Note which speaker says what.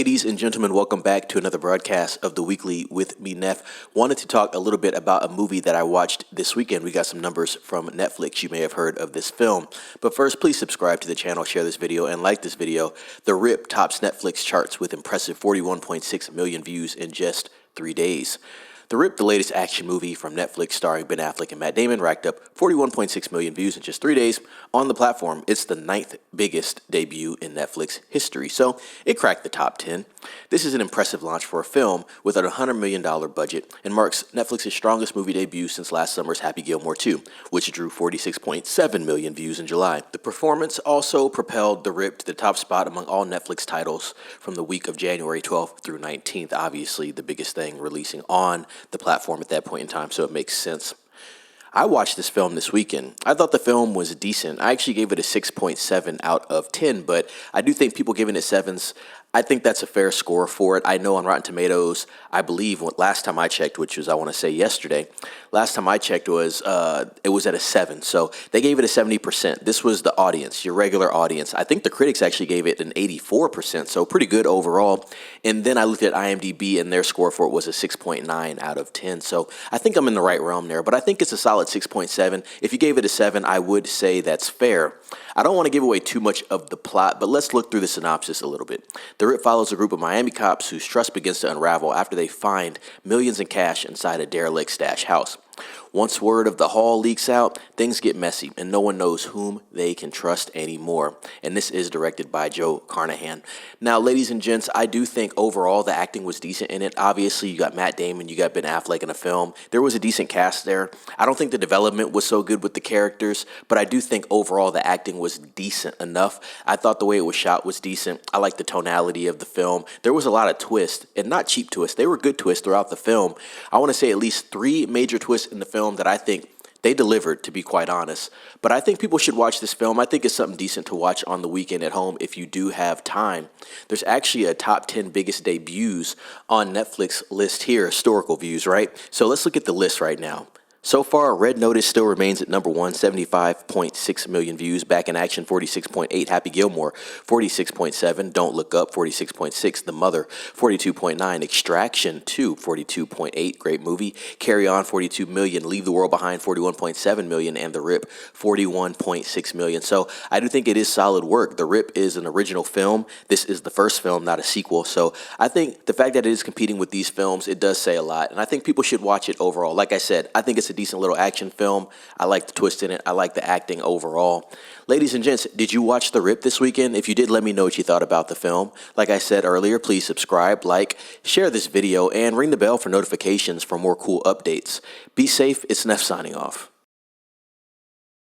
Speaker 1: Ladies and gentlemen, welcome back to another broadcast of The Weekly with me, Neff. Wanted to talk a little bit about a movie that I watched this weekend. We got some numbers from Netflix. You may have heard of this film. But first, please subscribe to the channel, share this video, and like this video. The RIP tops Netflix charts with impressive 41.6 million views in just 3 days. The RIP, the latest action movie from Netflix starring Ben Affleck and Matt Damon, racked up 41.6 million views in just 3 days on the platform. It's the 9th biggest debut in Netflix history, so it cracked the top 10. This is an impressive launch for a film with a $100 million budget and marks Netflix's strongest movie debut since last summer's Happy Gilmore 2, which drew 46.7 million views in July. The performance also propelled the RIP to the top spot among all Netflix titles from the week of January 12th through 19th, obviously the biggest thing releasing on the platform at that point in time, so it makes sense. I watched this film this weekend. I thought the film was decent. I actually gave it a 6.7 out of 10, but I do think people giving it 7s, I think that's a fair score for it. I know on Rotten Tomatoes, I believe last time I checked, which was I want to say yesterday, last time I checked was it was at a 7. So they gave it a 70%. This was the audience, your regular audience. I think the critics actually gave it an 84%, so pretty good overall. And then I looked at IMDb and their score for it was a 6.9 out of 10. So I think I'm in the right realm there, but I think it's a solid 6.7. If you gave it a 7, I would say that's fair. I don't want to give away too much of the plot, but let's look through the synopsis a little bit. The RIP follows a group of Miami cops whose trust begins to unravel after they find millions in cash inside a derelict stash house. Once word of the haul leaks out, things get messy, and no one knows whom they can trust anymore. And this is directed by Joe Carnahan. Now, ladies and gents, I do think overall the acting was decent in it. Obviously, you got Matt Damon, you got Ben Affleck in a film. There was a decent cast there. I don't think the development was so good with the characters, but I do think overall the acting was decent enough. I thought the way it was shot was decent. I liked the tonality of the film. There was a lot of twists, and not cheap twists. They were good twists throughout the film. I want to say at least 3 major twists in the film that I think they delivered, to be quite honest. But I think people should watch this film. I think it's something decent to watch on the weekend at home if you do have time. There's actually a top 10 biggest debuts on Netflix list here, historical views, right? So let's look at the list right now. So far, Red Notice still remains at number 1, 75.6 million views. Back in Action, 46.8. Happy Gilmore, 46.7. Don't Look Up, 46.6. The Mother, 42.9. Extraction 2, 42.8. Great movie. Carry On, 42 million. Leave the World Behind, 41.7 million. And The RIP, 41.6 million. So I do think it is solid work. The RIP is an original film. This is the first film, not a sequel. So I think the fact that it is competing with these films, it does say a lot. And I think people should watch it overall. Like I said, I think it's a decent little action film. I like the twist in it. I like the acting overall. Ladies and gents, did you watch The RIP this weekend? If you did, let me know what you thought about the film. Like I said earlier, please subscribe, like, share this video, and ring the bell for notifications for more cool updates. Be safe. It's Neff signing off.